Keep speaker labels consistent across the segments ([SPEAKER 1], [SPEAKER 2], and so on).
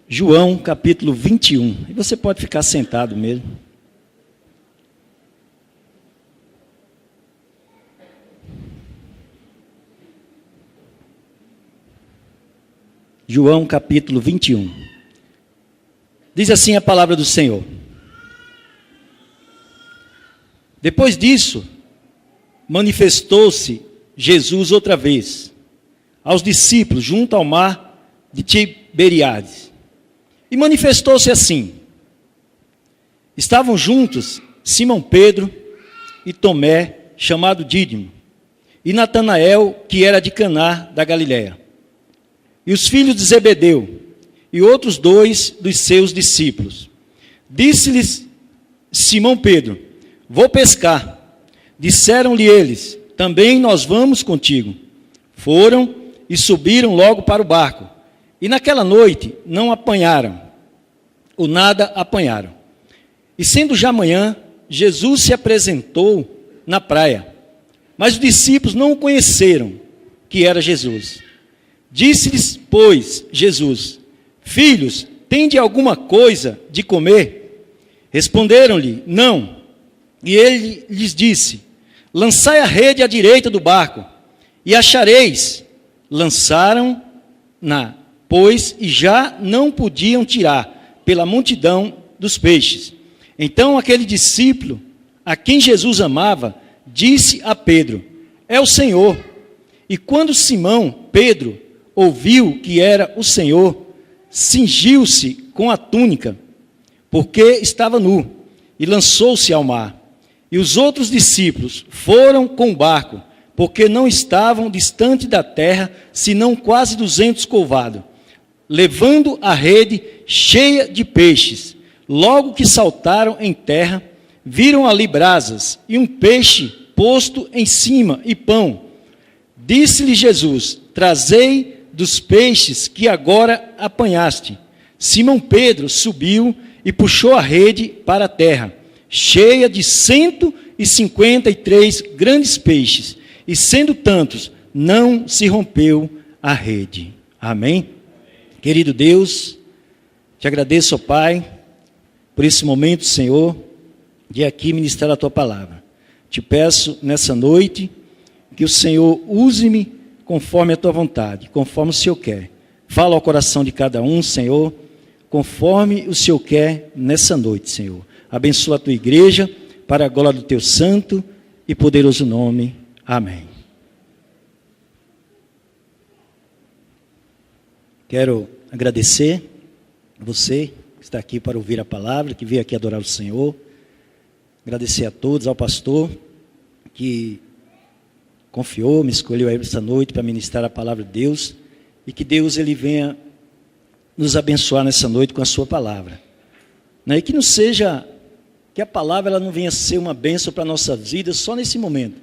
[SPEAKER 1] João capítulo 21. E você pode ficar sentado mesmo. João capítulo 21. Diz assim a palavra do Senhor. Depois disso, manifestou-se Jesus outra vez aos discípulos junto ao mar de Tiberíades. E manifestou-se assim. Estavam juntos Simão Pedro e Tomé, chamado Dídimo, e Natanael, que era de Caná da Galileia, e os filhos de Zebedeu, e outros dois dos seus discípulos. Disse-lhes Simão Pedro: vou pescar. Disseram-lhe eles: também nós vamos contigo. Foram e subiram logo para o barco. E naquela noite não apanharam, ou nada apanharam. E sendo já manhã, Jesus se apresentou na praia. Mas os discípulos não o conheceram, que era Jesus. Disse-lhes, pois, Jesus: filhos, tende alguma coisa de comer? Responderam-lhe: não. E ele lhes disse: lançai a rede à direita do barco, e achareis. Lançaram-na, pois, e já não podiam tirar, pela multidão dos peixes. Então aquele discípulo, a quem Jesus amava, disse a Pedro: é o Senhor. E quando Simão, Pedro, ouviu que era o Senhor, cingiu-se com a túnica, porque estava nu, e lançou-se ao mar. E os outros discípulos foram com o barco, porque não estavam distante da terra, senão quase 200 côvados, levando a rede cheia de peixes. Logo que saltaram em terra, viram ali brasas e um peixe posto em cima e pão. Disse-lhe Jesus: trazei dos peixes que agora apanhaste. Simão Pedro subiu e puxou a rede para a terra, cheia de 153 grandes peixes, e sendo tantos, não se rompeu a rede. Amém? Querido Deus, te agradeço, ó Pai, por esse momento, Senhor, de aqui ministrar a Tua palavra. Te peço nessa noite que o Senhor use-me conforme a Tua vontade, conforme o Senhor quer. Fala ao coração de cada um, Senhor, conforme o Senhor quer nessa noite, Senhor. Abençoa a Tua igreja, para a glória do Teu santo e poderoso nome. Amém. Quero agradecer a você que está aqui para ouvir a palavra, que veio aqui adorar o Senhor. Agradecer a todos, ao pastor que confiou, me escolheu aí essa noite para ministrar a palavra de Deus, e que Deus ele venha nos abençoar nessa noite com a sua palavra. E que não seja, que a palavra ela não venha ser uma bênção para a nossa vida só nesse momento,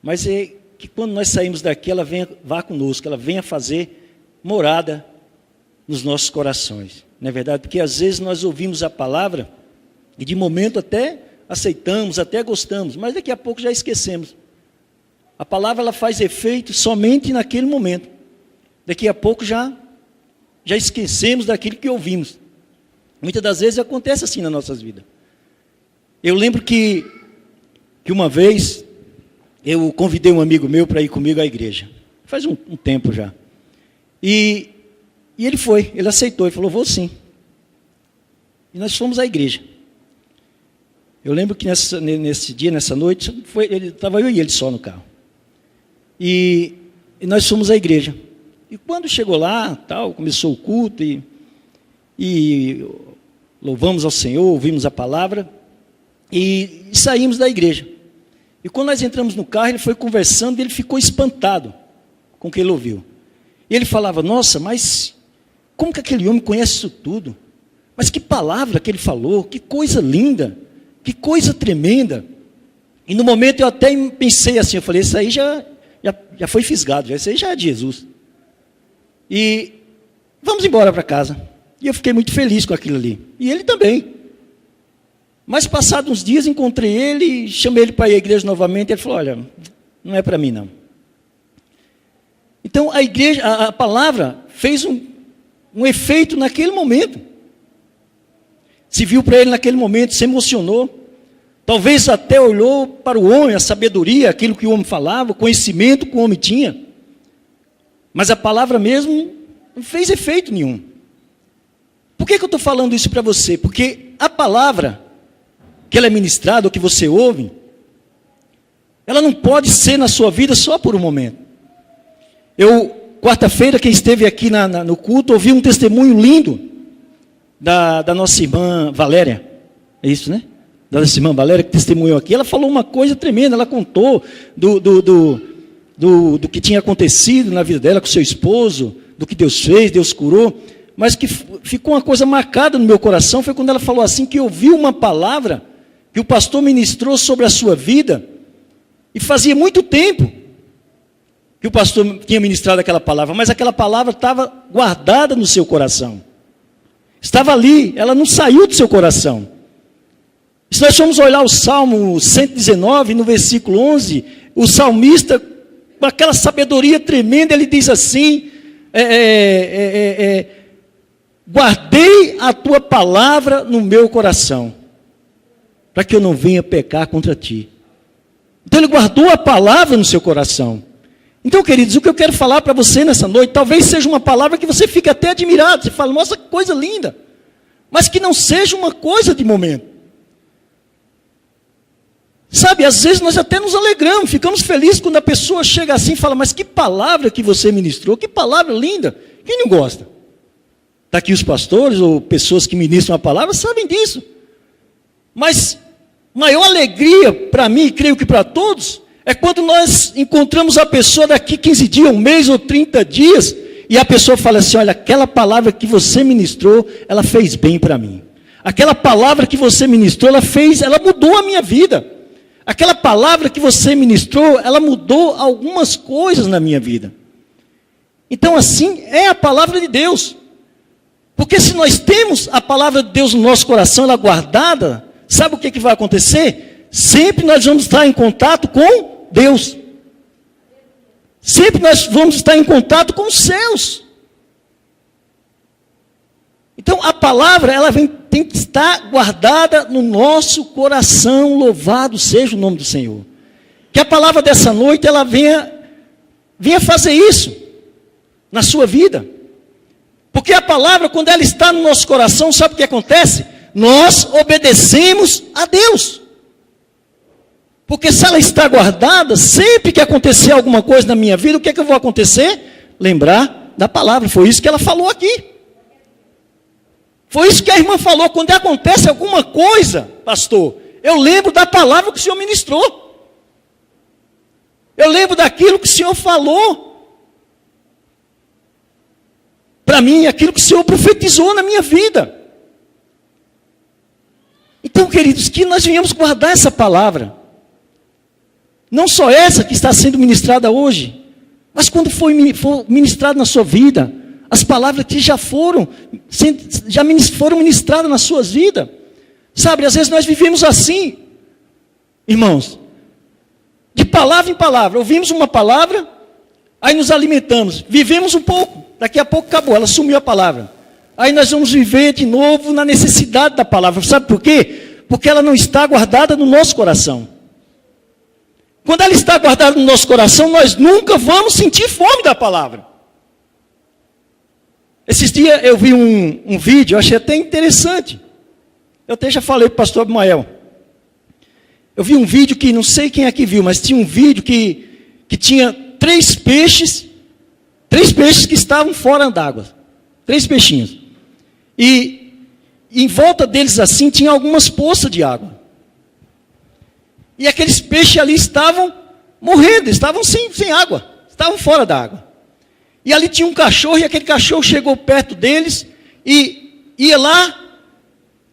[SPEAKER 1] mas é que quando nós saímos daqui, ela venha, vá conosco, ela venha fazer morada nos nossos corações. Não é verdade? Porque às vezes nós ouvimos a palavra e de momento até aceitamos, até gostamos, mas daqui a pouco já esquecemos. A palavra ela faz efeito somente naquele momento. Daqui a pouco já esquecemos daquilo que ouvimos. Muitas das vezes acontece assim nas nossas vidas. Eu lembro que uma vez eu convidei um amigo meu para ir comigo à igreja. Faz um tempo já. E ele foi, ele aceitou, ele falou: vou sim. E nós fomos à igreja. Eu lembro que nesse dia, nessa noite, estava eu e ele só no carro. E nós fomos à igreja. E quando chegou lá, começou o culto, e louvamos ao Senhor, ouvimos a palavra, e saímos da igreja. E quando nós entramos no carro, ele foi conversando, e ele ficou espantado com o que ele ouviu. E ele falava: nossa, mas como que aquele homem conhece isso tudo? Mas que palavra que ele falou, que coisa linda, que coisa tremenda. E no momento eu até pensei assim, eu falei: isso aí já foi fisgado, isso aí já é de Jesus. E vamos embora para casa. E eu fiquei muito feliz com aquilo ali. E ele também. Mas passados uns dias encontrei ele, chamei ele para ir à igreja novamente, e ele falou: olha, não é para mim não. Então a igreja, a palavra fez um efeito naquele momento. Se viu para ele naquele momento, se emocionou. Talvez até olhou para o homem, a sabedoria, aquilo que o homem falava, o conhecimento que o homem tinha. Mas a palavra mesmo não fez efeito nenhum. Por que eu estou falando isso para você? Porque a palavra que ela é ministrada, ou que você ouve, ela não pode ser na sua vida só por um momento. Quarta-feira, quem esteve aqui no culto, ouviu um testemunho lindo da nossa irmã Valéria. É isso, né? Da nossa irmã Valéria, que testemunhou aqui. Ela falou uma coisa tremenda, ela contou do que tinha acontecido na vida dela com seu esposo, do que Deus fez, Deus curou. Mas que ficou uma coisa marcada no meu coração, foi quando ela falou assim, que ouviu uma palavra que o pastor ministrou sobre a sua vida, e fazia muito tempo que o pastor tinha ministrado aquela palavra, mas aquela palavra estava guardada no seu coração. Estava ali, ela não saiu do seu coração. Se nós formos olhar o Salmo 119, no versículo 11, o salmista, com aquela sabedoria tremenda, ele diz assim, guardei a tua palavra no meu coração, para que eu não venha pecar contra ti. Então ele guardou a palavra no seu coração. Então, queridos, o que eu quero falar para você nessa noite, talvez seja uma palavra que você fique até admirado, você fala, nossa, que coisa linda, mas que não seja uma coisa de momento. Sabe, às vezes nós até nos alegramos, ficamos felizes quando a pessoa chega assim e fala, mas que palavra que você ministrou, que palavra linda, quem não gosta? Está aqui os pastores ou pessoas que ministram a palavra sabem disso. Mas maior alegria para mim, e creio que para todos, é quando nós encontramos a pessoa daqui 15 dias, um mês ou 30 dias, e a pessoa fala assim, olha, aquela palavra que você ministrou, ela fez bem para mim. Aquela palavra que você ministrou, ela mudou a minha vida. Aquela palavra que você ministrou, ela mudou algumas coisas na minha vida. Então assim, é a palavra de Deus. Porque se nós temos a palavra de Deus no nosso coração, ela guardada, sabe o que vai acontecer? Sempre nós vamos estar em contato com Deus. Sempre nós vamos estar em contato com os céus. Então a palavra, tem que estar guardada no nosso coração, louvado seja o nome do Senhor. Que a palavra dessa noite, ela venha fazer isso na sua vida. Porque a palavra, quando ela está no nosso coração, sabe o que acontece? Nós obedecemos a Deus. Porque se ela está guardada, sempre que acontecer alguma coisa na minha vida, o que é que eu vou acontecer? Lembrar da palavra. Foi isso que ela falou aqui. Foi isso que a irmã falou. Quando acontece alguma coisa, pastor, eu lembro da palavra que o Senhor ministrou. Eu lembro daquilo que o Senhor falou. Para mim, aquilo que o Senhor profetizou na minha vida. Então, queridos, que nós venhamos guardar essa palavra. Não só essa que está sendo ministrada hoje, mas quando for ministrada na sua vida, as palavras que já foram ministradas nas suas vidas. Sabe, às vezes nós vivemos assim, irmãos, de palavra em palavra. Ouvimos uma palavra, aí nos alimentamos, vivemos um pouco, daqui a pouco acabou, ela sumiu a palavra. Aí nós vamos viver de novo na necessidade da palavra. Sabe por quê? Porque ela não está guardada no nosso coração. Quando ela está guardada no nosso coração, nós nunca vamos sentir fome da palavra. Esses dias eu vi um vídeo, eu achei até interessante. Eu até já falei para o pastor Abimael. Eu vi um vídeo que, não sei quem aqui viu, mas tinha um vídeo que tinha 3 peixes que estavam fora d'água. 3 peixinhos. E em volta deles assim, tinha algumas poças de água. E aqueles peixes ali estavam morrendo, estavam sem água, estavam fora da água. E ali tinha um cachorro, e aquele cachorro chegou perto deles, e ia lá,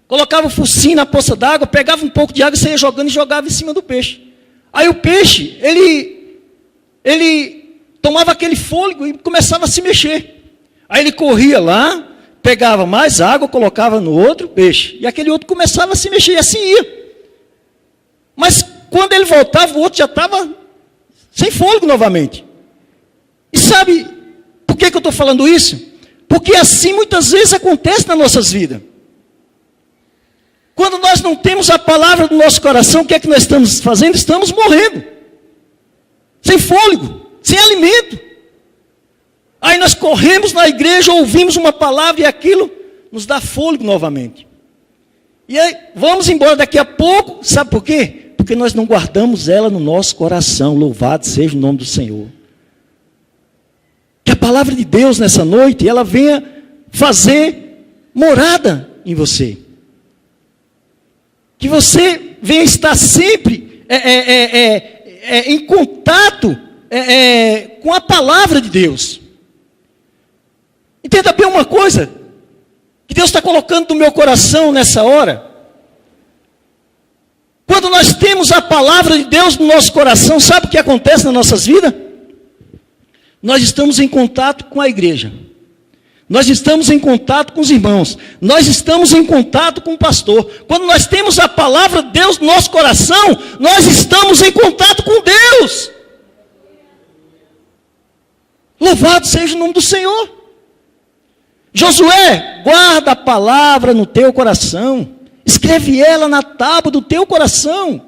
[SPEAKER 1] colocava o focinho na poça d'água, pegava um pouco de água, saía jogando e jogava em cima do peixe. Aí o peixe, ele tomava aquele fôlego e começava a se mexer. Aí ele corria lá, pegava mais água, colocava no outro peixe, e aquele outro começava a se mexer, e assim ia. Mas quando ele voltava, o outro já estava sem fôlego novamente. E sabe por que eu estou falando isso? Porque assim muitas vezes acontece nas nossas vidas. Quando nós não temos a palavra no nosso coração, o que é que nós estamos fazendo? Estamos morrendo. Sem fôlego, sem alimento. Aí nós corremos na igreja, ouvimos uma palavra e aquilo nos dá fôlego novamente. E aí vamos embora daqui a pouco, sabe por quê? Porque nós não guardamos ela no nosso coração. Louvado seja o nome do Senhor. Que a palavra de Deus nessa noite, ela venha fazer morada em você. Que você venha estar sempre em contato com a palavra de Deus. Entenda bem uma coisa, que Deus está colocando no meu coração nessa hora. Quando nós temos a palavra de Deus no nosso coração, sabe o que acontece nas nossas vidas? Nós estamos em contato com a igreja. Nós estamos em contato com os irmãos. Nós estamos em contato com o pastor. Quando nós temos a palavra de Deus no nosso coração, nós estamos em contato com Deus. Louvado seja o nome do Senhor. Josué, guarda a palavra no teu coração. Escreve ela na tábua do teu coração.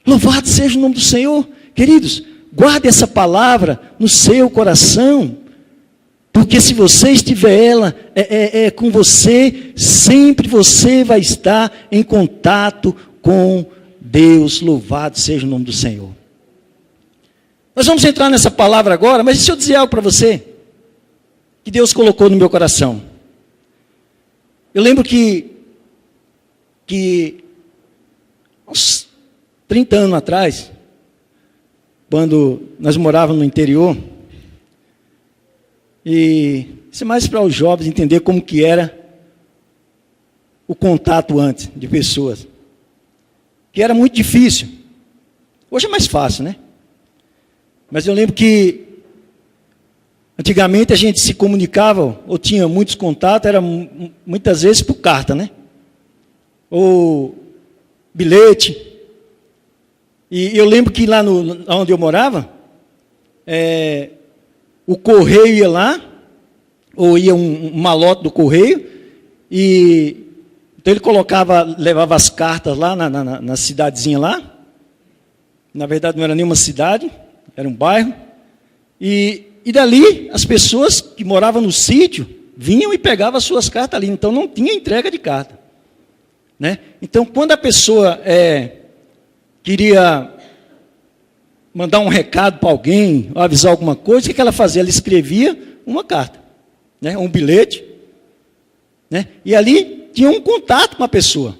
[SPEAKER 1] Louvado seja o nome do Senhor. Queridos, guarde essa palavra no seu coração. Porque se você estiver ela com você, sempre você vai estar em contato com Deus. Louvado seja o nome do Senhor. Nós vamos entrar nessa palavra agora, mas deixa eu dizer algo para você, que Deus colocou no meu coração. Eu lembro que uns 30 anos atrás, quando nós morávamos no interior, e isso é mais para os jovens entender como que era o contato antes de pessoas. Que era muito difícil. Hoje é mais fácil, né? Mas eu lembro que antigamente a gente se comunicava, ou tinha muitos contatos, era muitas vezes por carta, né? Ou bilhete. E eu lembro que lá onde eu morava, o correio ia lá, ou ia um malote do correio, e então ele levava as cartas lá na cidadezinha lá. Na verdade não era nenhuma cidade, era um bairro. E dali as pessoas que moravam no sítio vinham e pegavam as suas cartas ali. Então não tinha entrega de carta, né? Então quando a pessoa queria mandar um recado para alguém, ou avisar alguma coisa, o que ela fazia? Ela escrevia uma carta, né? Um bilhete, né? E ali tinha um contato com a pessoa.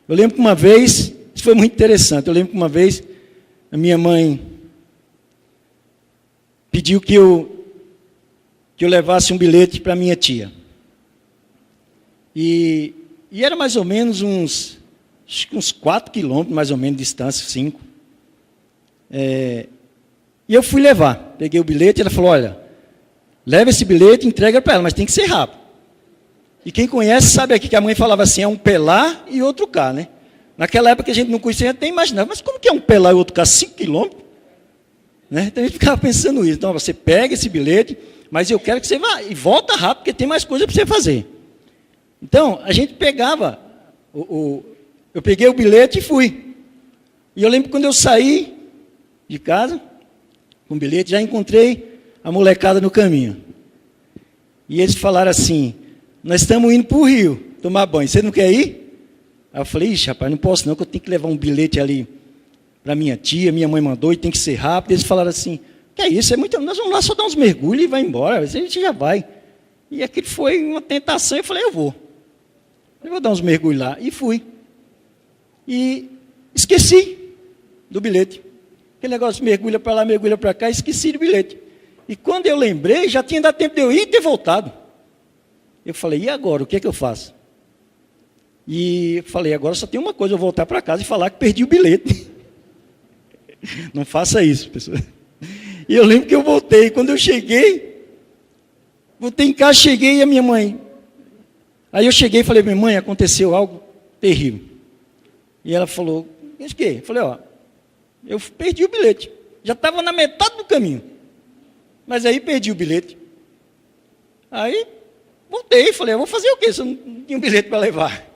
[SPEAKER 1] Eu lembro que uma vez, isso foi muito interessante, eu lembro que uma vez a minha mãe pediu que eu levasse um bilhete para minha tia. E era mais ou menos uns 4 quilômetros, mais ou menos, de distância, 5. E eu fui levar, peguei o bilhete, ela falou, olha, leva esse bilhete e entrega para ela, mas tem que ser rápido. E quem conhece sabe aqui que a mãe falava assim, é um P lá e outro K, né? Naquela época que a gente não conhecia, até imaginava, mas como que é um P lá e outro K, 5 quilômetros? Né? Então a gente ficava pensando isso. Então você pega esse bilhete, mas eu quero que você vá e volta rápido, porque tem mais coisa para você fazer. Então a gente pegava, eu peguei o bilhete e fui. E eu lembro quando eu saí de casa, com o bilhete, já encontrei a molecada no caminho. E eles falaram assim, nós estamos indo para o Rio tomar banho, você não quer ir? Aí eu falei, ixi, rapaz, não posso não, que eu tenho que levar um bilhete ali para minha tia, minha mãe mandou e tem que ser rápido. Eles falaram assim, que é isso, nós vamos lá só dar uns mergulhos e vai embora, a gente já vai. E aquilo foi uma tentação, eu falei, eu vou dar uns mergulhos lá, e fui. E esqueci do bilhete. Aquele negócio de mergulha para lá, mergulha para cá, esqueci do bilhete. E quando eu lembrei, já tinha dado tempo de eu ir e ter voltado. Eu falei, e agora, o que é que eu faço? E falei, agora só tem uma coisa, eu voltar para casa e falar que perdi o bilhete. Não faça isso, pessoal. E eu lembro que eu voltei. Quando eu voltei em casa, cheguei e a minha mãe. Aí eu cheguei e falei, minha mãe, aconteceu algo terrível. E ela falou, o quê? Eu falei, eu perdi o bilhete. Já estava na metade do caminho. Mas aí perdi o bilhete. Aí, voltei e falei, eu vou fazer o quê se eu não tinha um bilhete para levar?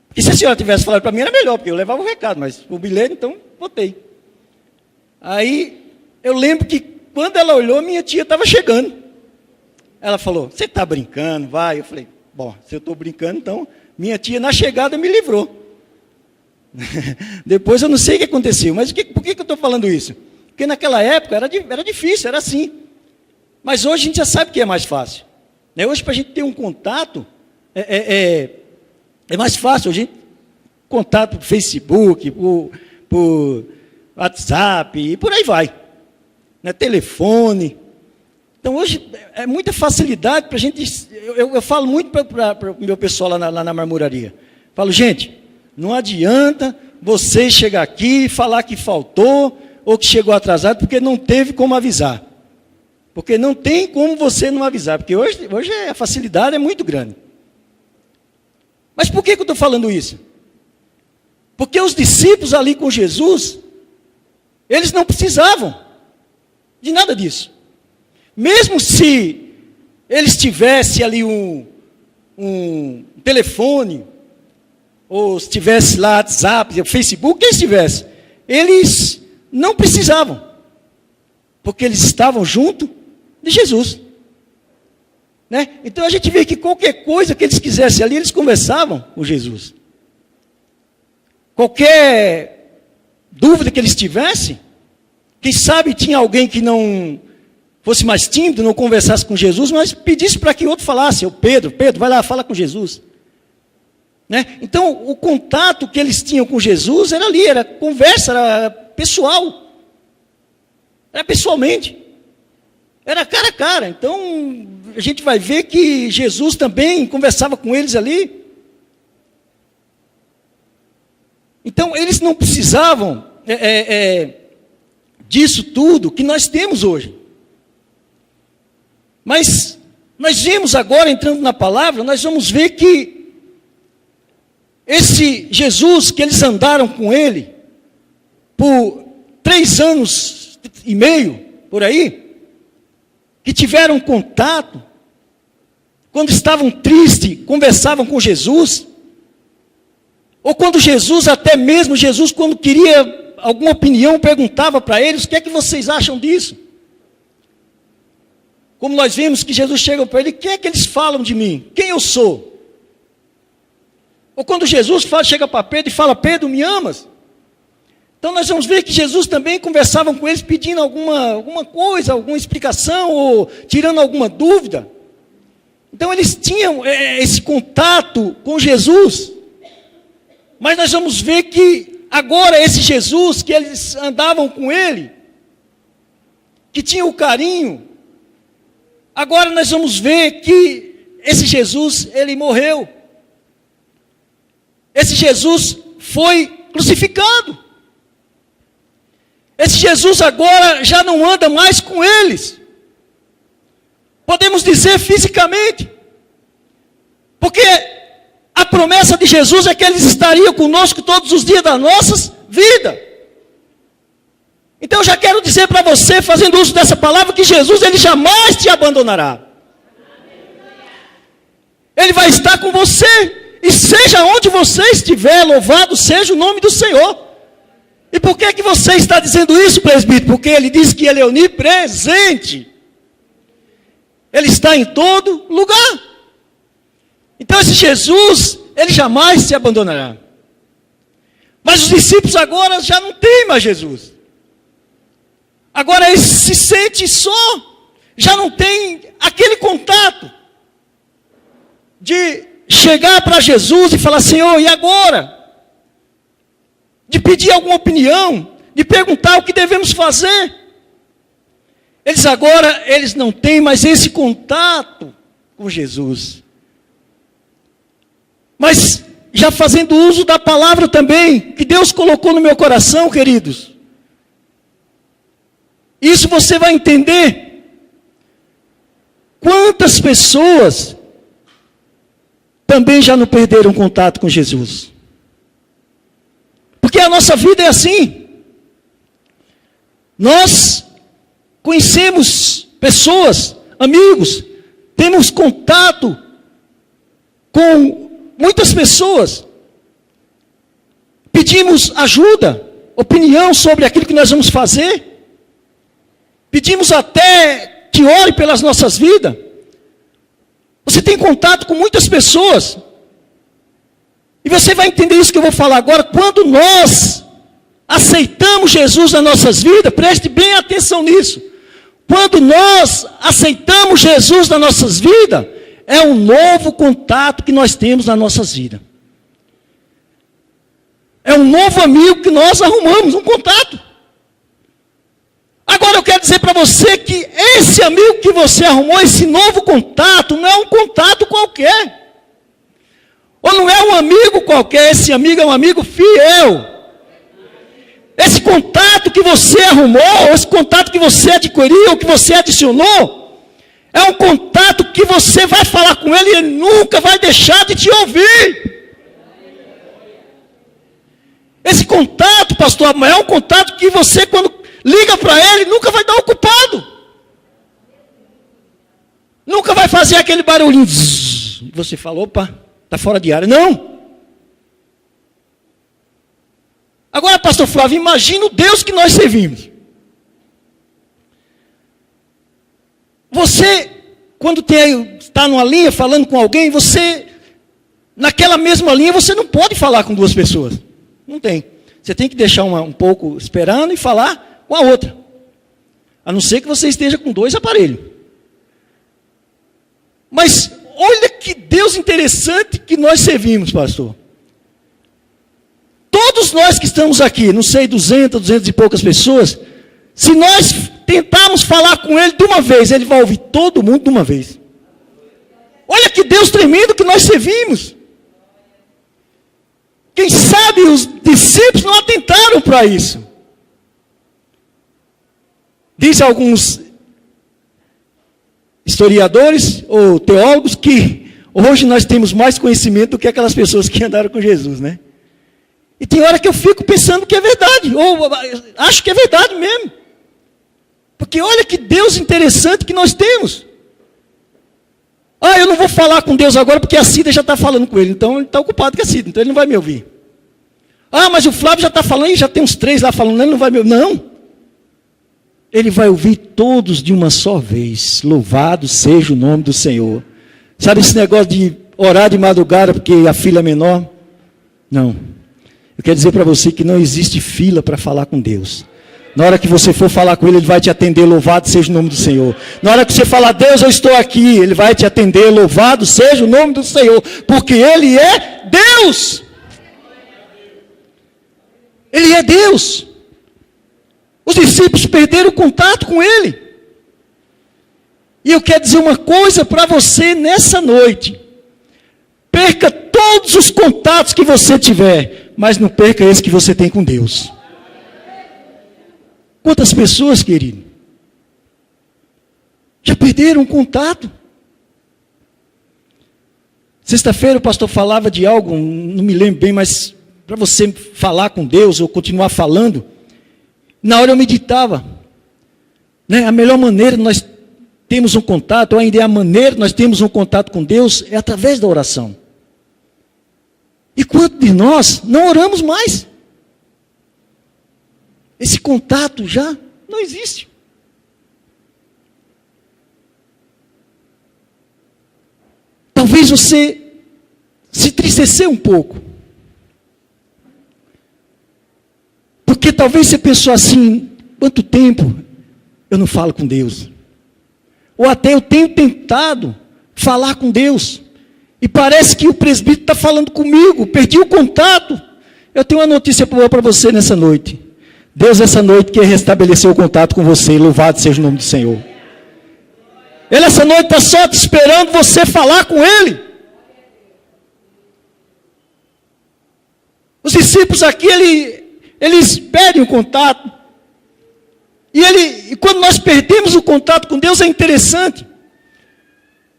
[SPEAKER 1] Porque se a senhora tivesse falado para mim, era melhor, porque eu levava o recado, mas o bilhete, então, voltei. Aí, eu lembro que quando ela olhou, minha tia estava chegando. Ela falou, você está brincando, vai? Eu falei, bom, se eu estou brincando, então, minha tia na chegada me livrou. Depois eu não sei o que aconteceu, mas por que eu estou falando isso? Porque naquela época era difícil, era assim. Mas hoje a gente já sabe que é mais fácil. Hoje, para a gente ter um contato, é mais fácil. Hoje, contato por Facebook, por WhatsApp, e por aí vai. Telefone. Então, hoje, é muita facilidade para a gente... Eu falo muito para o meu pessoal lá na marmoraria. Falo, gente, não adianta você chegar aqui e falar que faltou ou que chegou atrasado, porque não teve como avisar. Porque não tem como você não avisar, porque hoje a facilidade é muito grande. Mas por que eu estou falando isso? Porque os discípulos ali com Jesus, eles não precisavam de nada disso. Mesmo se eles tivessem ali um telefone, ou se tivesse lá WhatsApp, Facebook, quem estivesse, eles não precisavam, porque eles estavam junto de Jesus. Então a gente vê que qualquer coisa que eles quisessem ali, eles conversavam com Jesus. Qualquer dúvida que eles tivessem, quem sabe tinha alguém que não fosse mais tímido, não conversasse com Jesus, mas pedisse para que outro falasse, o Pedro, vai lá, fala com Jesus. Então, o contato que eles tinham com Jesus era ali, era conversa, era pessoal. Era pessoalmente. Era cara a cara. Então, a gente vai ver que Jesus também conversava com eles ali. Então, eles não precisavam disso tudo que nós temos hoje. Mas, nós vemos agora, entrando na palavra, nós vamos ver que esse Jesus que eles andaram com ele por 3 anos e meio, por aí, que tiveram contato, quando estavam tristes, conversavam com Jesus, ou quando Jesus, até mesmo Jesus, quando queria alguma opinião, perguntava para eles, o que é que vocês acham disso? Como nós vimos que Jesus chega para ele, o que é que eles falam de mim? Quem eu sou? Ou quando Jesus chega para Pedro e fala, Pedro, me amas? Então nós vamos ver que Jesus também conversava com eles pedindo alguma coisa, alguma explicação, ou tirando alguma dúvida. Então eles tinham esse contato com Jesus. Mas nós vamos ver que agora esse Jesus, que eles andavam com ele, que tinha o carinho, agora nós vamos ver que esse Jesus, ele morreu. Esse Jesus foi crucificado. Esse Jesus agora já não anda mais com eles. Podemos dizer fisicamente. Porque a promessa de Jesus é que eles estariam conosco todos os dias das nossas vidas. Então eu já quero dizer para você, fazendo uso dessa palavra, que Jesus, ele jamais te abandonará. Ele vai estar com você. E seja onde você estiver, louvado seja o nome do Senhor. E por que você está dizendo isso, presbítero? Porque ele diz que ele é onipresente. Ele está em todo lugar. Então esse Jesus, ele jamais se abandonará. Mas os discípulos agora já não têm mais Jesus. Agora eles se sentem só. Já não tem aquele contato de chegar para Jesus e falar, Senhor, e agora? De pedir alguma opinião, de perguntar o que devemos fazer. Eles não têm mais esse contato com Jesus. Mas, já fazendo uso da palavra também, que Deus colocou no meu coração, queridos. Isso você vai entender. Quantas pessoas também já não perderam contato com Jesus. Porque a nossa vida é assim. Nós conhecemos pessoas, amigos, temos contato com muitas pessoas, pedimos ajuda, opinião sobre aquilo que nós vamos fazer, pedimos até que ore pelas nossas vidas. Você tem contato com muitas pessoas, e você vai entender isso que eu vou falar agora. Quando nós aceitamos Jesus nas nossas vidas, preste bem atenção nisso. Quando nós aceitamos Jesus nas nossas vidas, é um novo contato que nós temos nas nossas vidas. É um novo amigo que nós arrumamos, um contato. Agora eu quero dizer para você que esse amigo que você arrumou, esse novo contato, não é um contato qualquer. Ou não é um amigo qualquer, esse amigo é um amigo fiel. Esse contato que você arrumou, esse contato que você adquiriu, que você adicionou, é um contato que você vai falar com ele e ele nunca vai deixar de te ouvir. Esse contato, pastor, é um contato que você, quando liga para ele, nunca vai dar ocupado. Nunca vai fazer aquele barulhinho. E você fala, opa, está fora de área. Não. Agora, pastor Flávio, imagina o Deus que nós servimos. Você, quando está numa linha falando com alguém, você, naquela mesma linha, você não pode falar com duas pessoas. Não tem. Você tem que deixar um pouco esperando e falar com a outra. A não ser que você esteja com dois aparelhos. Mas olha que Deus interessante que nós servimos, pastor. Todos nós que estamos aqui, não sei, 200 e poucas pessoas, se nós tentarmos falar com ele de uma vez, ele vai ouvir todo mundo de uma vez. Olha que Deus tremendo que nós servimos. Quem sabe os discípulos não atentaram para isso. Dizem alguns historiadores ou teólogos que hoje nós temos mais conhecimento do que aquelas pessoas que andaram com Jesus, né? E tem hora que eu fico pensando que é verdade, ou acho que é verdade mesmo. Porque olha que Deus interessante que nós temos. Ah, eu não vou falar com Deus agora porque a Cida já está falando com ele. Então ele está ocupado com a Cida, então ele não vai me ouvir. Ah, mas o Flávio já está falando, e já tem uns 3 lá falando, ele não vai me ouvir. Não. Ele vai ouvir todos de uma só vez. Louvado seja o nome do Senhor. Sabe esse negócio de orar de madrugada porque a filha é menor? Não. Eu quero dizer para você que não existe fila para falar com Deus. Na hora que você for falar com Ele, Ele vai te atender, louvado seja o nome do Senhor. Na hora que você falar, Deus, eu estou aqui, Ele vai te atender, louvado seja o nome do Senhor. Porque Ele é Deus. Ele é Deus. Os discípulos perderam o contato com Ele. E eu quero dizer uma coisa para você nessa noite. Perca todos os contatos que você tiver, mas não perca esse que você tem com Deus. Quantas pessoas, querido, já perderam o contato? Sexta-feira o pastor falava de algo, não me lembro bem, mas para você falar com Deus ou continuar falando, na hora eu meditava, né? A melhor maneira de nós temos um contato, ou ainda é a maneira de nós temos um contato com Deus, é através da oração. E quantos de nós não oramos mais? Esse contato já não existe. Talvez você se entristeceu um pouco. Porque talvez você pensou assim, quanto tempo eu não falo com Deus? Ou até eu tenho tentado falar com Deus. E parece que o presbítero está falando comigo, perdi o contato. Eu tenho uma notícia boa para você nessa noite. Deus essa noite quer restabelecer o contato com você, louvado seja o nome do Senhor. Ele essa noite está só te esperando você falar com Ele. Os discípulos aqui, eles perdem o contato. E quando nós perdemos o contato com Deus, é interessante.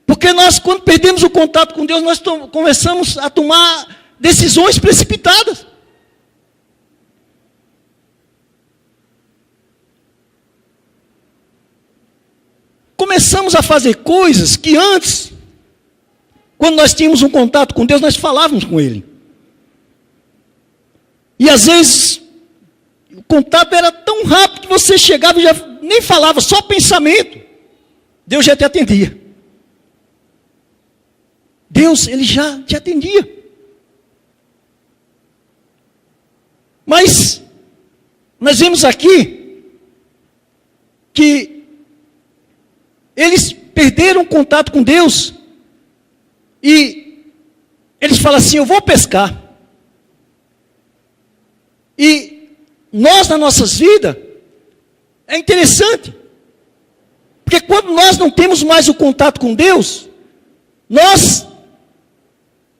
[SPEAKER 1] Porque nós, quando perdemos o contato com Deus, nós começamos a tomar decisões precipitadas. começamos a fazer coisas que antes, quando nós tínhamos um contato com Deus, nós falávamos com Ele. E às vezes, o contato era tão rápido que você chegava e já nem falava, só pensamento. Deus já te atendia. Deus, Ele já te atendia. Mas, nós vemos aqui, que eles perderam contato com Deus, e eles falam assim, eu vou pescar. E nós, nas nossas vidas, é interessante, porque quando nós não temos mais o contato com Deus, nós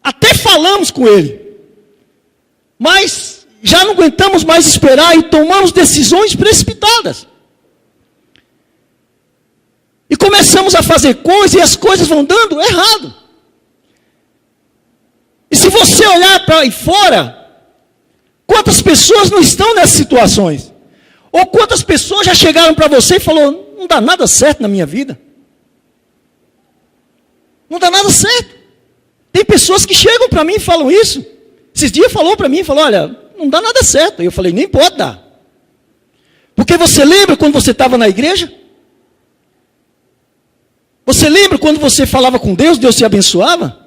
[SPEAKER 1] até falamos com Ele, mas já não aguentamos mais esperar e tomamos decisões precipitadas. E começamos a fazer coisas e as coisas vão dando errado. E se você olhar para aí fora, quantas pessoas não estão nessas situações? Ou quantas pessoas já chegaram para você e falaram, não dá nada certo na minha vida. Não dá nada certo. Tem pessoas que chegam para mim e falam isso. Esses dias falou para mim, falou, olha, não dá nada certo. Eu falei, nem pode dar. Porque você lembra quando você estava na igreja? Você lembra quando você falava com Deus, Deus te abençoava?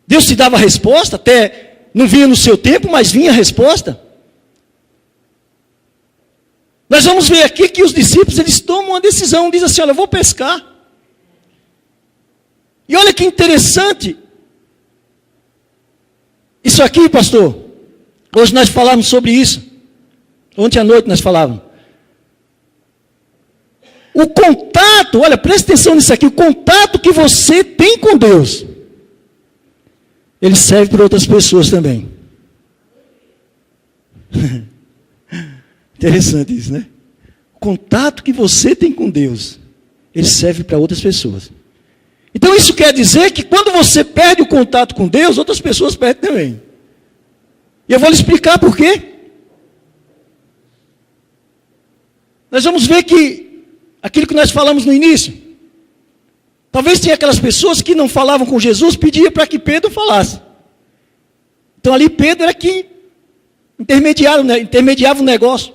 [SPEAKER 1] Deus te dava a resposta, até não vinha no seu tempo, mas vinha a resposta. Nós vamos ver aqui que os discípulos, eles tomam uma decisão, dizem assim, olha, eu vou pescar. E olha que interessante, isso aqui, pastor, hoje nós falamos sobre isso, ontem à noite nós falávamos. O contato, olha, presta atenção nisso aqui, o contato que você tem com Deus, ele serve para outras pessoas também. Interessante isso, né? O contato que você tem com Deus, ele serve para outras pessoas. Então isso quer dizer que quando você perde o contato com Deus, outras pessoas perdem também. E eu vou lhe explicar por quê. Nós vamos ver que aquilo que nós falamos no início, talvez tinha aquelas pessoas que não falavam com Jesus, pediam para que Pedro falasse. Então ali Pedro era que intermediava o negócio.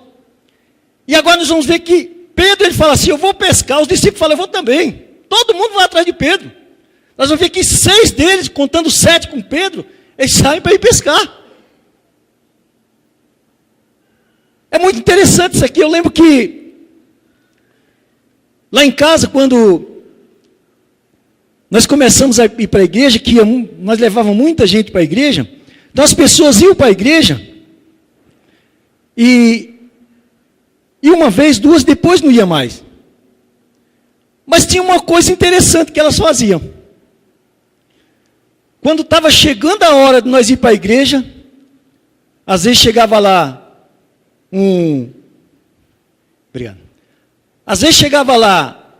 [SPEAKER 1] E agora nós vamos ver que Pedro, ele fala assim, eu vou pescar. Os discípulos falam, eu vou também. Todo mundo vai atrás de Pedro. Nós vamos ver que 6 deles, contando 7 com Pedro, eles saem para ir pescar. É muito interessante isso aqui. Eu lembro que lá em casa, quando nós começamos a ir para a igreja, nós levávamos muita gente para a igreja, então as pessoas iam para a igreja, e uma vez, 2, depois não ia mais. Mas tinha uma coisa interessante que elas faziam. Quando estava chegando a hora de nós ir para a igreja, às vezes chegava lá Às vezes chegava lá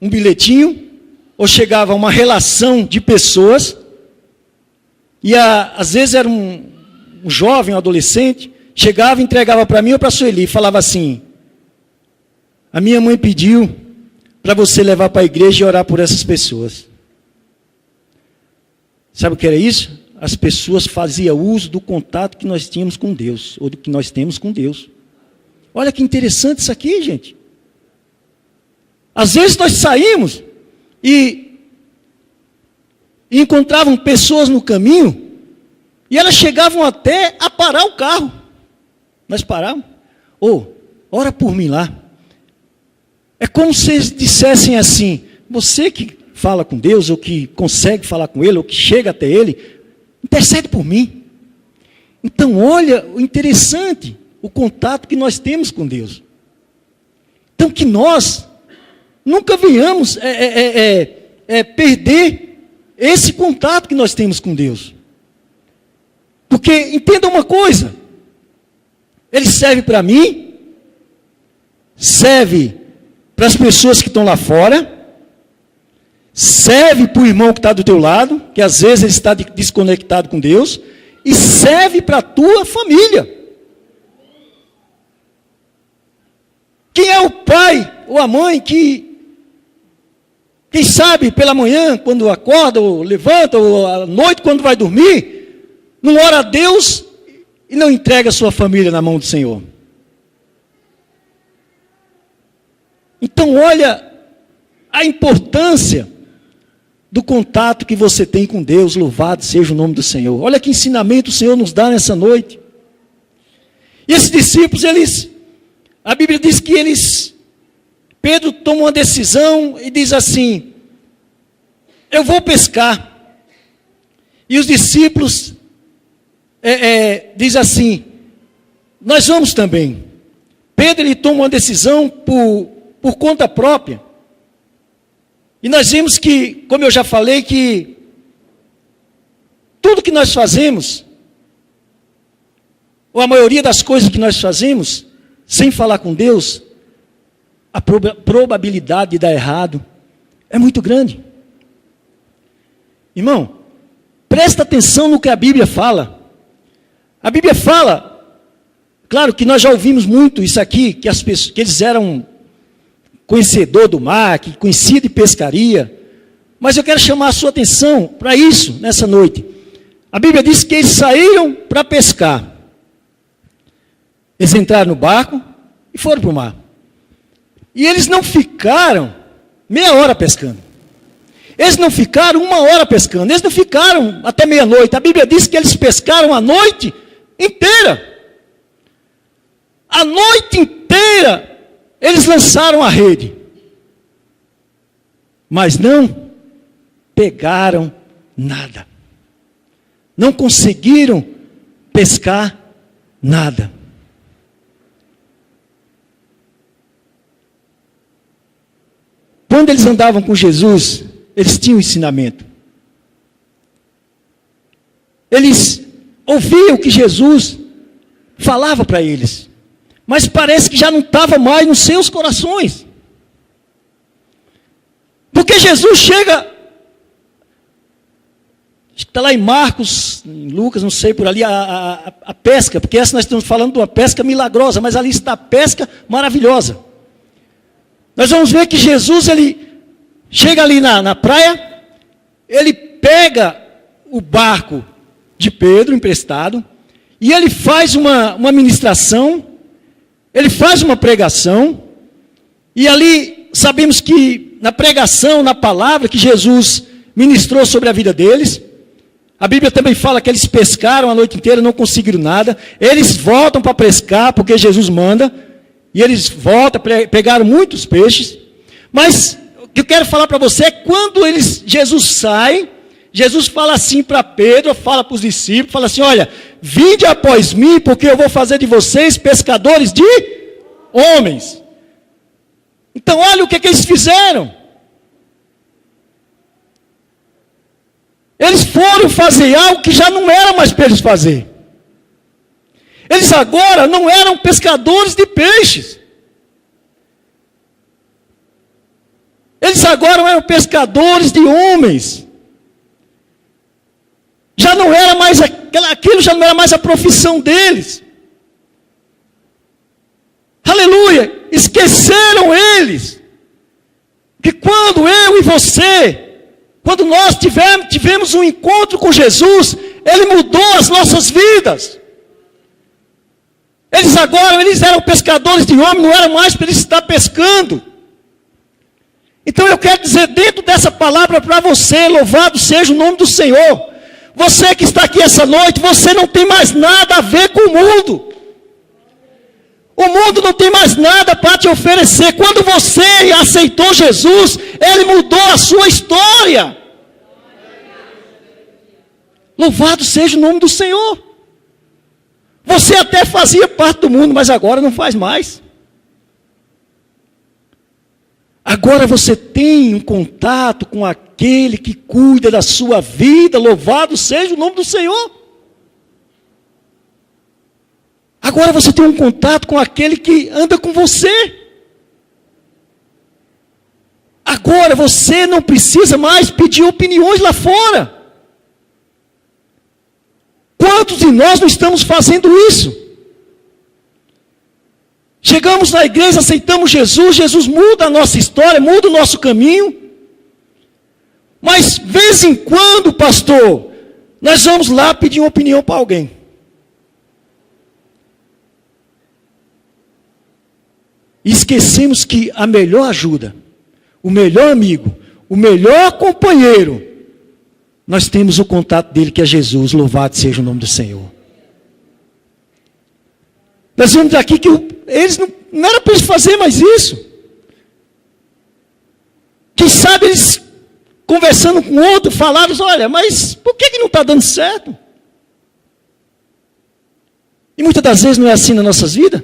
[SPEAKER 1] um bilhetinho, ou chegava uma relação de pessoas, e às vezes era um jovem, um adolescente, chegava e entregava para mim ou para a Sueli, e falava assim, a minha mãe pediu para você levar para a igreja e orar por essas pessoas. Sabe o que era isso? As pessoas faziam uso do contato que nós tínhamos com Deus, ou do que nós temos com Deus. Olha que interessante isso aqui, gente. Às vezes nós saímos e encontravam pessoas no caminho, e elas chegavam até a parar o carro. Nós parávamos. Ora por mim lá. É como se eles dissessem assim, você que fala com Deus, ou que consegue falar com Ele, ou que chega até Ele, intercede por mim. Então olha o interessante, o contato que nós temos com Deus. Então que nós nunca venhamos perder esse contato que nós temos com Deus. Porque entenda uma coisa, ele serve para mim, serve para as pessoas que estão lá fora, serve para o irmão que está do teu lado, que às vezes ele está desconectado com Deus, e serve para a tua família. Quem é o pai ou a mãe que Quem sabe pela manhã, quando acorda, ou levanta, ou à noite, quando vai dormir, não ora a Deus e não entrega a sua família na mão do Senhor. Então olha a importância do contato que você tem com Deus, louvado seja o nome do Senhor. Olha que ensinamento o Senhor nos dá nessa noite. E esses discípulos, a Bíblia diz que Pedro toma uma decisão e diz assim: eu vou pescar. E os discípulos diz assim: nós vamos também. Pedro ele toma uma decisão por conta própria. E nós vimos que, como eu já falei, que tudo que nós fazemos, ou a maioria das coisas que nós fazemos, sem falar com Deus, a probabilidade de dar errado é muito grande. Irmão, presta atenção no que a Bíblia fala. A Bíblia fala, claro que nós já ouvimos muito isso aqui, que eles eram conhecedor do mar, que conhecia de pescaria, mas eu quero chamar a sua atenção para isso nessa noite. A Bíblia diz que eles saíram para pescar. Eles entraram no barco e foram para o mar. E eles não ficaram meia hora pescando. Eles não ficaram 1 hora pescando. Eles não ficaram até meia-noite. A Bíblia diz que eles pescaram a noite inteira. A noite inteira eles lançaram a rede. Mas não pegaram nada. Não conseguiram pescar nada. Quando eles andavam com Jesus, eles tinham ensinamento. Eles ouviam o que Jesus falava para eles. Mas parece que já não estava mais nos seus corações. Porque Jesus chega, está lá em Marcos, em Lucas, não sei, por ali, a pesca, porque essa nós estamos falando de uma pesca milagrosa, mas ali está a pesca maravilhosa. Nós vamos ver que Jesus, ele chega ali na praia, ele pega o barco de Pedro emprestado, e ele faz uma ministração, ele faz uma pregação, e ali sabemos que na pregação, na palavra que Jesus ministrou sobre a vida deles, a Bíblia também fala que eles pescaram a noite inteira, não conseguiram nada, eles voltam para pescar, porque Jesus manda, e eles voltam, pegaram muitos peixes, mas o que eu quero falar para você é quando Jesus sai, Jesus fala assim para Pedro, fala para os discípulos, fala assim: olha, vinde após mim, porque eu vou fazer de vocês pescadores de homens. Então olha o que eles fizeram. Eles foram fazer algo que já não era mais para eles fazer. Eles agora não eram pescadores de peixes. Eles agora eram pescadores de homens. Já não era mais aquilo, já não era mais a profissão deles. Aleluia! Esqueceram eles que quando eu e você, quando nós tivemos um encontro com Jesus, Ele mudou as nossas vidas. Eles eram pescadores de homens, não eram mais para eles estar pescando. Então eu quero dizer dentro dessa palavra para você, louvado seja o nome do Senhor. Você que está aqui essa noite, você não tem mais nada a ver com o mundo. O mundo não tem mais nada para te oferecer. Quando você aceitou Jesus, Ele mudou a sua história. Louvado seja o nome do Senhor. Você até fazia parte do mundo, mas agora não faz mais. Agora você tem um contato com aquele que cuida da sua vida. Louvado seja o nome do Senhor. Agora você tem um contato com aquele que anda com você. Agora você não precisa mais pedir opiniões lá fora. Quantos de nós não estamos fazendo isso? Chegamos na igreja, aceitamos Jesus, Jesus muda a nossa história, muda o nosso caminho. Mas, vez em quando, pastor, nós vamos lá pedir uma opinião para alguém. E esquecemos que a melhor ajuda, o melhor amigo, o melhor companheiro, nós temos o contato dele, que é Jesus. Louvado seja o nome do Senhor. Nós vemos aqui que eles não era para eles fazer mais isso. Quem sabe eles, conversando com outro, falaram, olha, mas por que não está dando certo? E muitas das vezes não é assim nas nossas vidas.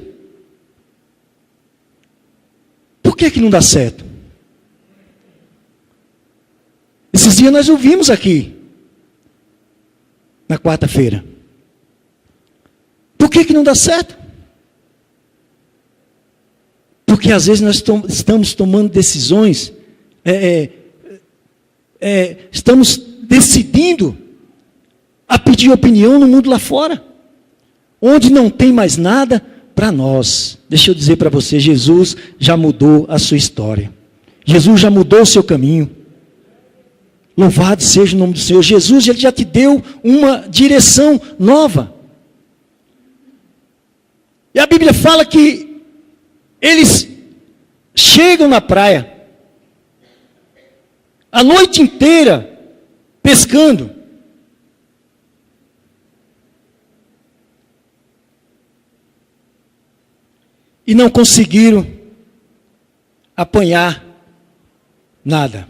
[SPEAKER 1] Por que não dá certo? Esses dias nós ouvimos aqui, na quarta-feira. Por que não dá certo? Porque às vezes nós estamos tomando decisões, estamos decidindo a pedir opinião no mundo lá fora, onde não tem mais nada para nós. Deixa eu dizer para você, Jesus já mudou a sua história. Jesus já mudou o seu caminho. Louvado seja o nome do Senhor. Jesus ele já te deu uma direção nova. E a Bíblia fala que eles chegam na praia, a noite inteira, pescando. E não conseguiram apanhar nada.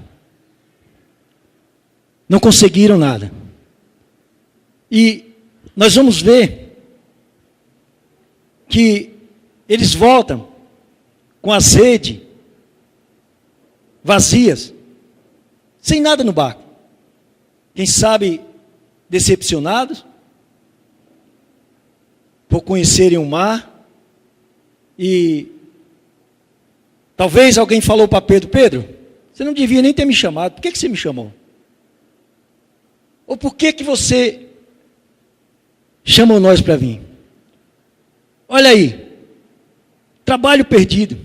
[SPEAKER 1] Não conseguiram nada. E nós vamos ver que eles voltam com a sede vazias, sem nada no barco. Quem sabe decepcionados por conhecerem o mar. E talvez alguém falou para Pedro, Pedro, você não devia nem ter me chamado, por que você me chamou? Ou por que você chamou nós para vir? Olha aí, trabalho perdido.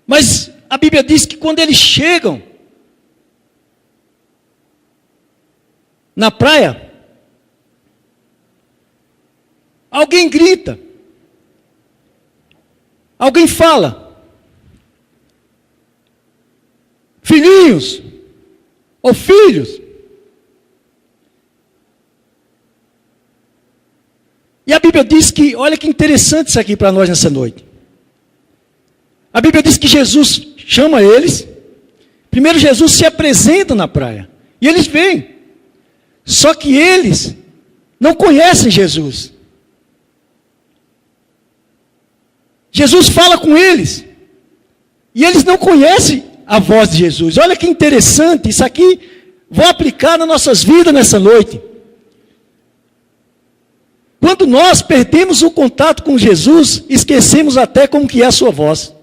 [SPEAKER 1] Mas a Bíblia diz que quando eles chegam na praia, alguém grita. Alguém fala, filhinhos, ou filhos. E a Bíblia diz que, olha que interessante isso aqui para nós nessa noite. A Bíblia diz que Jesus chama eles, primeiro Jesus se apresenta na praia, e eles vêm. Só que eles não conhecem Jesus. Jesus fala com eles, e eles não conhecem a voz de Jesus. Olha que interessante, isso aqui vou aplicar nas nossas vidas nessa noite. Quando nós perdemos o contato com Jesus, esquecemos até como que é a sua voz.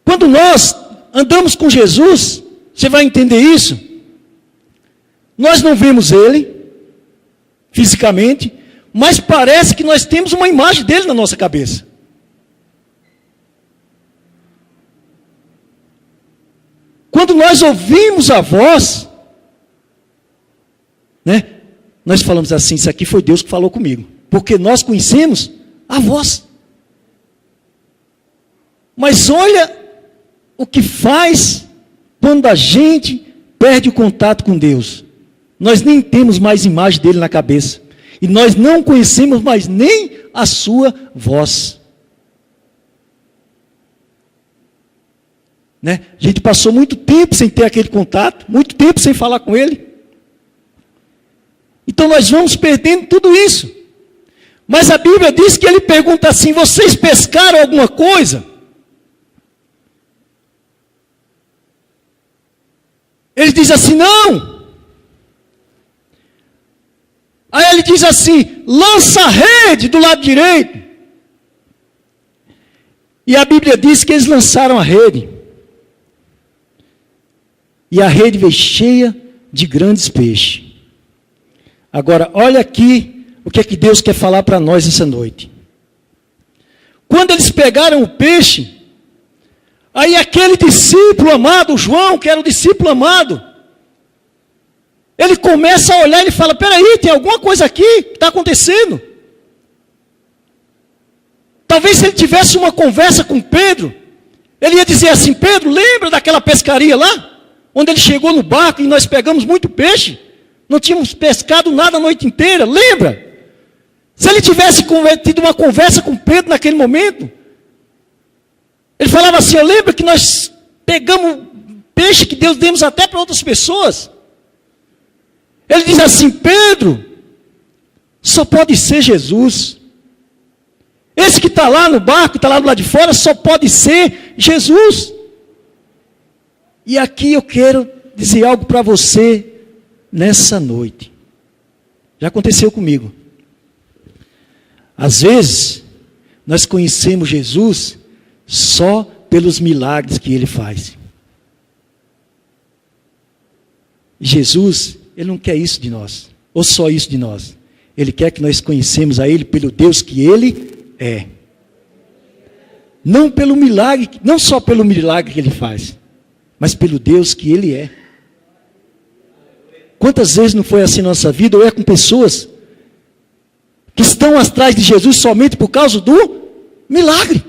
[SPEAKER 1] Quando nós andamos com Jesus, você vai entender isso, nós não vemos Ele, fisicamente, mas parece que nós temos uma imagem dele na nossa cabeça. Quando nós ouvimos a voz, né, nós falamos assim, isso aqui foi Deus que falou comigo. Porque nós conhecemos a voz. Mas olha o que faz quando a gente perde o contato com Deus. Nós nem temos mais imagem dele na cabeça. E nós não conhecemos mais nem a sua voz. Né? A gente passou muito tempo sem ter aquele contato, muito tempo sem falar com ele. Então nós vamos perdendo tudo isso. Mas a Bíblia diz que ele pergunta assim, vocês pescaram alguma coisa? Ele diz assim, não. Aí ele diz assim, lança a rede do lado direito. E a Bíblia diz que eles lançaram a rede. E a rede veio cheia de grandes peixes. Agora, olha aqui o que é que Deus quer falar para nós essa noite. Quando eles pegaram o peixe, Aí aquele discípulo amado, João, que era o discípulo amado, ele começa a olhar e fala, peraí, tem alguma coisa aqui que está acontecendo. Talvez se ele tivesse uma conversa com Pedro, ele ia dizer assim, Pedro, lembra daquela pescaria lá? Onde ele chegou no barco e nós pegamos muito peixe? Não tínhamos pescado nada a noite inteira, lembra? Se ele tivesse tido uma conversa com Pedro naquele momento, ele falava assim, lembra que nós pegamos peixe que Deus demos até para outras pessoas? Ele diz assim, Pedro, só pode ser Jesus. Esse que está lá no barco, está lá do lado de fora, só pode ser Jesus. E aqui eu quero dizer algo para você nessa noite. Já aconteceu comigo. Às vezes, nós conhecemos Jesus só pelos milagres que Ele faz. Jesus, Ele não quer isso de nós, ou só isso de nós. Ele quer que nós conhecemos a Ele pelo Deus que Ele é. Não pelo milagre, não só pelo milagre que Ele faz, mas pelo Deus que Ele é. Quantas vezes não foi assim na nossa vida, ou é com pessoas que estão atrás de Jesus somente por causa do milagre.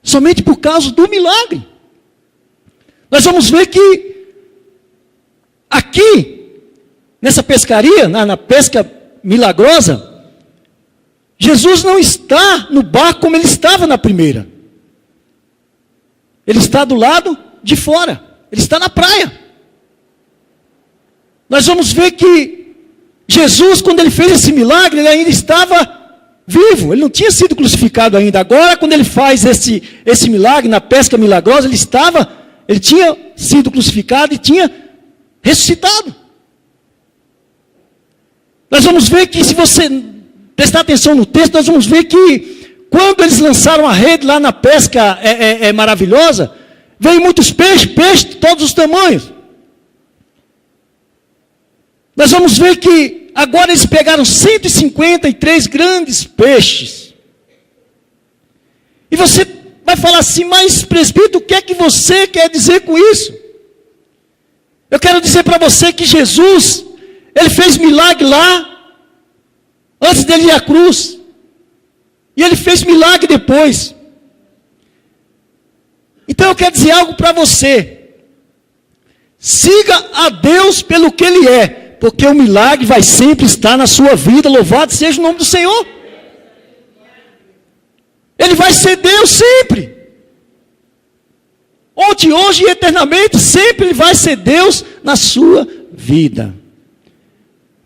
[SPEAKER 1] Somente por causa do milagre. Nós vamos ver que aqui, nessa pescaria, na pesca milagrosa, Jesus não está no barco como ele estava na primeira. Ele está do lado de fora. Ele está na praia. Nós vamos ver que Jesus, quando ele fez esse milagre, ele ainda estava vivo. Ele não tinha sido crucificado ainda. Agora, quando ele faz esse milagre, na pesca milagrosa, ele tinha sido crucificado e tinha ressuscitado. Nós vamos ver que, se você prestar atenção no texto, nós vamos ver que quando eles lançaram a rede lá na pesca maravilhosa, veio muitos peixes de todos os tamanhos. Nós vamos ver que agora eles pegaram 153 grandes peixes. E você vai falar assim, mas presbítero, o que é que você quer dizer com isso? Eu quero dizer para você que Jesus, ele fez milagre lá, antes dele ir à cruz. E ele fez milagre depois. Então eu quero dizer algo para você. Siga a Deus pelo que Ele é. Porque o milagre vai sempre estar na sua vida. Louvado seja o nome do Senhor. Ele vai ser Deus sempre. Ontem, hoje e eternamente. Sempre Ele vai ser Deus na sua vida.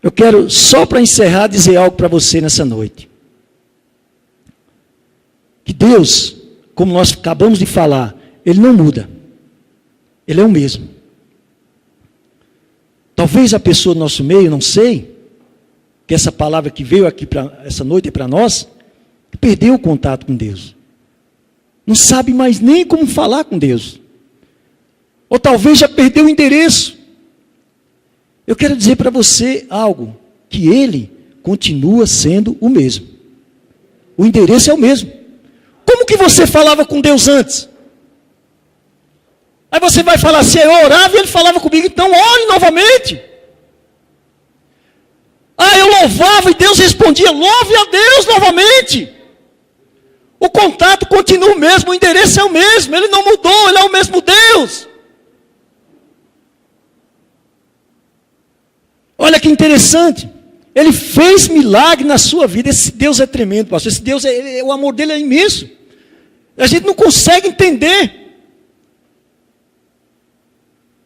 [SPEAKER 1] Eu quero, só para encerrar, dizer algo para você nessa noite. Que Deus, como nós acabamos de falar, Ele não muda. Ele é o mesmo. Talvez a pessoa do nosso meio, não sei, que essa palavra que veio aqui essa noite para nós, perdeu o contato com Deus. Não sabe mais nem como falar com Deus. Ou talvez já perdeu o endereço. Eu quero dizer para você algo, que Ele continua sendo o mesmo. O endereço é o mesmo. Como que você falava com Deus antes? Aí você vai falar assim, eu orava e Ele falava comigo, então ore novamente. Eu louvava e Deus respondia, louve a Deus novamente. O contato continua o mesmo, o endereço é o mesmo, Ele não mudou, Ele é o mesmo Deus. Olha que interessante, Ele fez milagre na sua vida. Esse Deus é tremendo, pastor. Esse Deus, o amor dele é imenso. A gente não consegue entender.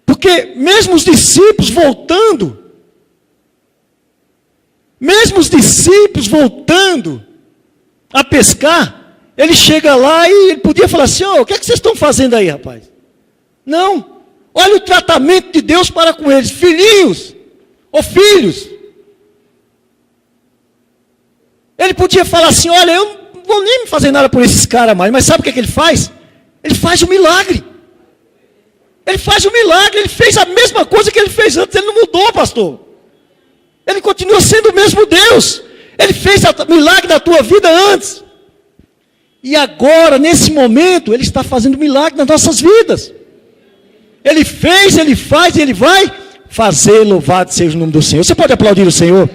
[SPEAKER 1] Porque mesmo os discípulos voltando a pescar, ele chega lá e ele podia falar assim, o que é que vocês estão fazendo aí, rapaz? Não, olha o tratamento de Deus para com eles, filhinhos, ou filhos. Ele podia falar assim, olha, eu não vou nem fazer nada por esses caras mais, mas sabe o que é que ele faz? Ele faz um milagre. Ele faz um milagre, ele fez a mesma coisa que ele fez antes, ele não mudou, pastor. Ele continua sendo o mesmo Deus. Ele fez milagre na tua vida antes. E agora, nesse momento, Ele está fazendo milagre nas nossas vidas. Ele fez, Ele faz e Ele vai fazer. Louvado seja o nome do Senhor. Você pode aplaudir o Senhor?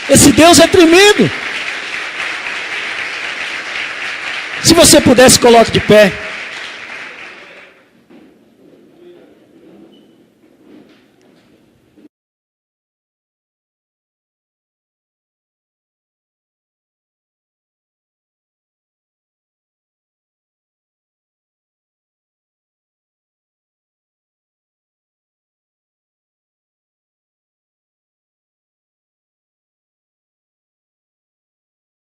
[SPEAKER 1] Esse Deus é tremendo. Se você pudesse, coloque de pé.